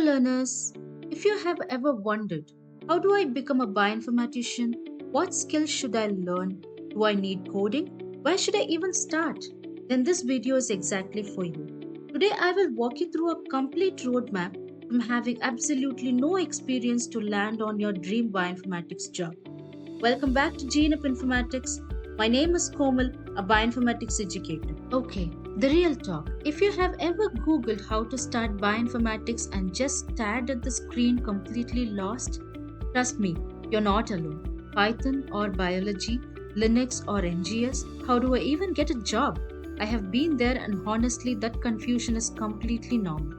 learners. If you have ever wondered, how do I become a bioinformatician? What skills should I learn? Do I need coding? Where should I even start? Then this video is exactly for you. Today I will walk you through a complete roadmap from having absolutely no experience to land on your dream bioinformatics job. Welcome back to UpInformatics. My name is Komal, a bioinformatics educator. Okay, the real talk. If you have ever Googled how to start bioinformatics and just stared at the screen completely lost, trust me, you're not alone. Python or biology, Linux or NGS, how do I even get a job? I have been there, and honestly, that confusion is completely normal.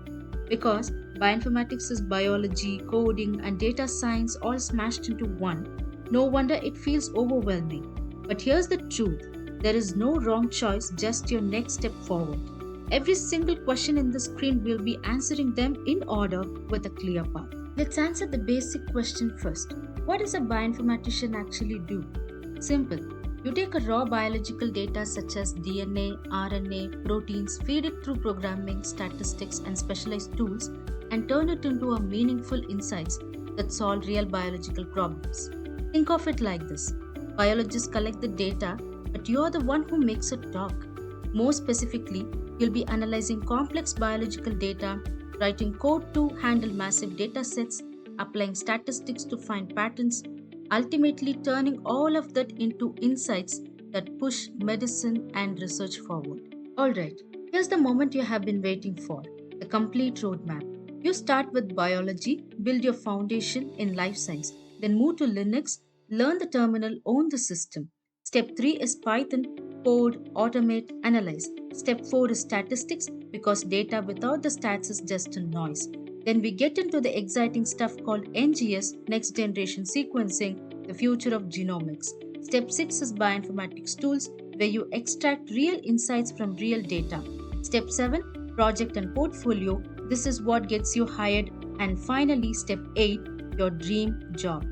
Because bioinformatics is biology, coding, and data science all smashed into one. No wonder it feels overwhelming. But here's the truth, there is no wrong choice, just your next step forward. Every single question in the screen will be answering them in order with a clear path. Let's answer the basic question first. What does a bioinformatician actually do? Simple. You take a raw biological data such as DNA, RNA, proteins, feed it through programming, statistics, and specialized tools, and turn it into a meaningful insights that solve real biological problems. Think of it like this. Biologists collect the data, but you're the one who makes it talk. More specifically, you'll be analyzing complex biological data, writing code to handle massive data sets, applying statistics to find patterns, ultimately turning all of that into insights that push medicine and research forward. Alright, here's the moment you have been waiting for, the complete roadmap. You start with biology, build your foundation in life science, then move to Linux, learn the terminal, own the system. Step 3 is Python, code, automate, analyze. Step 4 is statistics because data without the stats is just a noise. Then we get into the exciting stuff called NGS, next generation sequencing, the future of genomics. Step 6 is bioinformatics tools where you extract real insights from real data. Step 7, project and portfolio. This is what gets you hired. And finally, step 8, your dream job.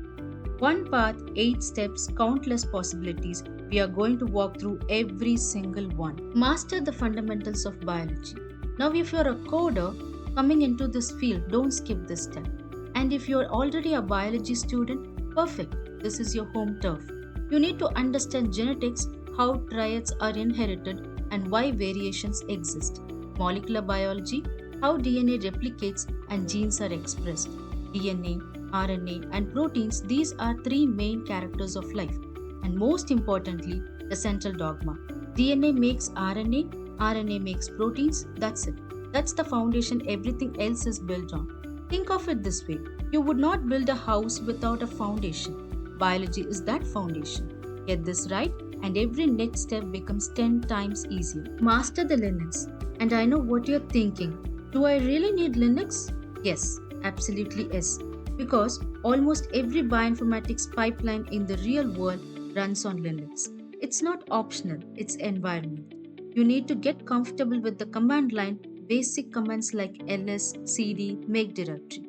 One path, 8 steps, countless possibilities. We are going to walk through every single one. Master the fundamentals of biology. Now, if you're a coder coming into this field, don't skip this step. And if you're already a biology student, perfect. This is your home turf. You need to understand genetics, how triads are inherited, and why variations exist. Molecular biology, how DNA replicates and genes are expressed. DNA, RNA, and proteins, these are 3 main characters of life. And most importantly, the central dogma. DNA makes RNA, RNA makes proteins, that's it. That's the foundation everything else is built on. Think of it this way, you would not build a house without a foundation. Biology is that foundation. Get this right, and every next step becomes 10 times easier. Master the Linux. And I know what you're thinking. Do I really need Linux? Yes, absolutely yes. Because almost every bioinformatics pipeline in the real world runs on Linux. It's not optional, it's environment. You need to get comfortable with the command line, basic commands like ls, cd, make directory,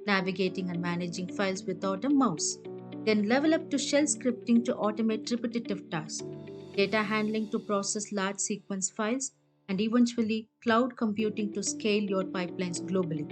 navigating and managing files without a mouse. Then level up to shell scripting to automate repetitive tasks, data handling to process large sequence files, and eventually cloud computing to scale your pipelines globally.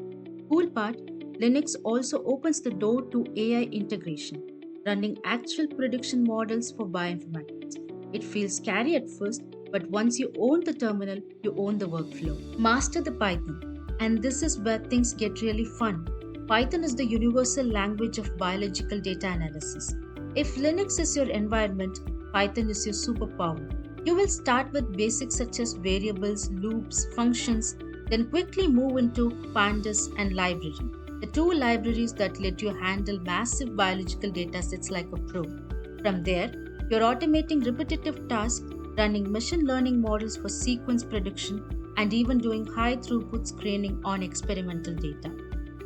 Cool part, Linux also opens the door to AI integration, running actual prediction models for bioinformatics. It feels scary at first, but once you own the terminal, you own the workflow. Master the Python. And this is where things get really fun. Python is the universal language of biological data analysis. If Linux is your environment, Python is your superpower. You will start with basics such as variables, loops, functions, then quickly move into pandas and library, the 2 libraries that let you handle massive biological datasets like a pro. From there, you're automating repetitive tasks, running machine learning models for sequence prediction, and even doing high throughput screening on experimental data.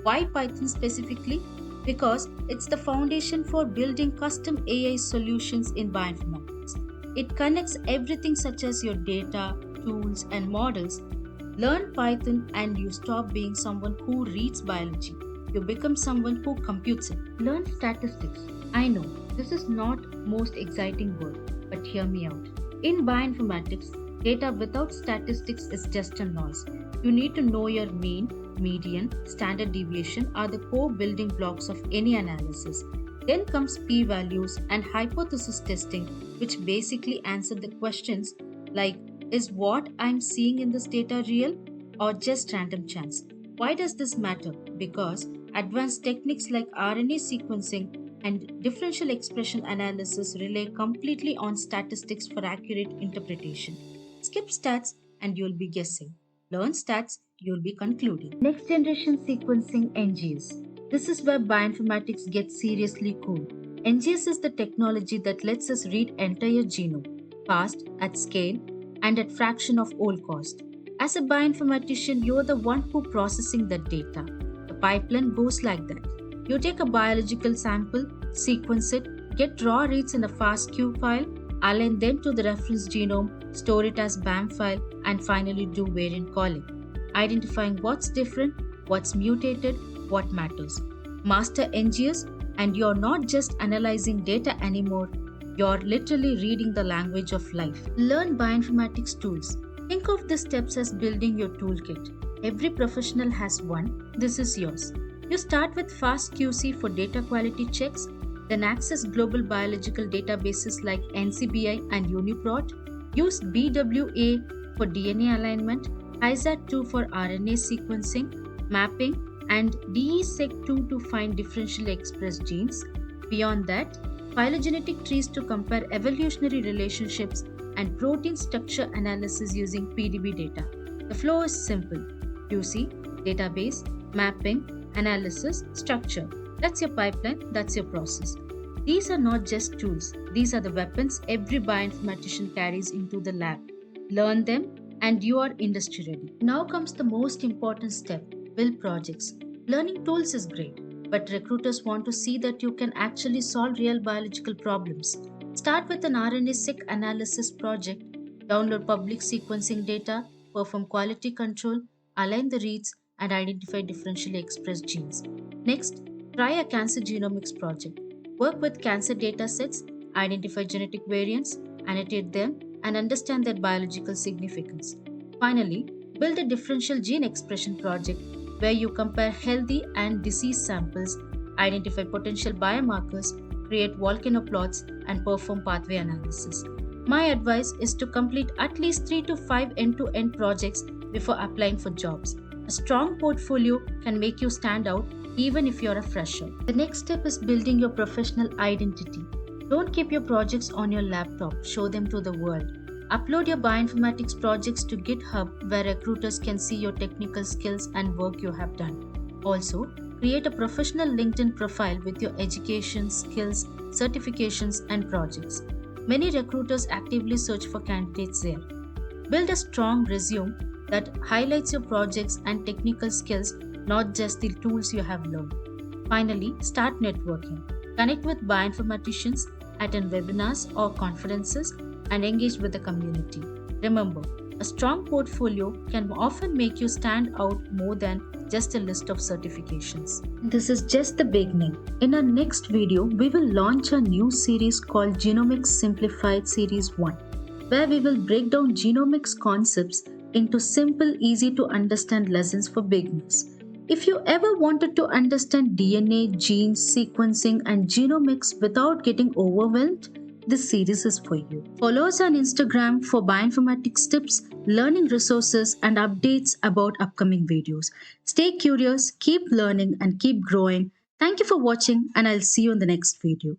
Why Python specifically? Because it's the foundation for building custom AI solutions in bioinformatics. It connects everything such as your data, tools, and models. Learn Python and you stop being someone who reads biology. You become someone who computes it. Learn statistics. I know this is not most exciting word, but hear me out. In bioinformatics, data without statistics is just a noise. You need to know your mean, median, standard deviation are the core building blocks of any analysis. Then comes p-values and hypothesis testing, which basically answer the questions like, is what I'm seeing in this data real or just random chance? Why does this matter? Because advanced techniques like RNA sequencing and differential expression analysis rely completely on statistics for accurate interpretation. Skip stats and you'll be guessing. Learn stats, you'll be concluding. Next generation sequencing NGS. This is where bioinformatics gets seriously cool. NGS is the technology that lets us read entire genome, fast, at scale, and at fraction of all cost. As a bioinformatician, you're the one who processing that data. The pipeline goes like that. You take a biological sample, sequence it, get raw reads in a FASTQ file, align them to the reference genome, store it as BAM file, and finally do variant calling, identifying what's different, what's mutated, what matters. Master NGS, and you're not just analyzing data anymore, you're literally reading the language of life. Learn bioinformatics tools. Think of the steps as building your toolkit. Every professional has one. This is yours. You start with FastQC for data quality checks, then access global biological databases like NCBI and UniProt. Use BWA for DNA alignment, HiSat2 for RNA sequencing, mapping, and DE-seq2 to find differentially expressed genes. Beyond that, phylogenetic trees to compare evolutionary relationships and protein structure analysis using PDB data. The flow is simple: QC, database, mapping, analysis, structure. That's your pipeline, that's your process. These are not just tools, these are the weapons every bioinformatician carries into the lab. Learn them and you are industry ready. Now comes the most important step: build projects. Learning tools is great, but recruiters want to see that you can actually solve real biological problems. Start with an RNA-seq analysis project, download public sequencing data, perform quality control, align the reads, and identify differentially expressed genes. Next, try a cancer genomics project. Work with cancer data sets, identify genetic variants, annotate them, and understand their biological significance. Finally, build a differential gene expression project where you compare healthy and diseased samples, identify potential biomarkers, create volcano plots, and perform pathway analysis. My advice is to complete at least 3 to 5 end-to-end projects before applying for jobs. A strong portfolio can make you stand out even if you're a fresher. The next step is building your professional identity. Don't keep your projects on your laptop, show them to the world. Upload your bioinformatics projects to GitHub where recruiters can see your technical skills and work you have done. Also, create a professional LinkedIn profile with your education, skills, certifications, and projects. Many recruiters actively search for candidates there. Build a strong resume that highlights your projects and technical skills, not just the tools you have learned. Finally, start networking. Connect with bioinformaticians, attend webinars or conferences, and engage with the community. Remember, a strong portfolio can often make you stand out more than just a list of certifications. This is just the beginning. In our next video, we will launch a new series called Genomics Simplified Series 1, where we will break down genomics concepts into simple, easy to understand lessons for beginners. If you ever wanted to understand DNA, genes, sequencing, and genomics without getting overwhelmed, this series is for you. Follow us on Instagram for bioinformatics tips, learning resources, and updates about upcoming videos. Stay curious, keep learning, and keep growing. Thank you for watching, and I'll see you in the next video.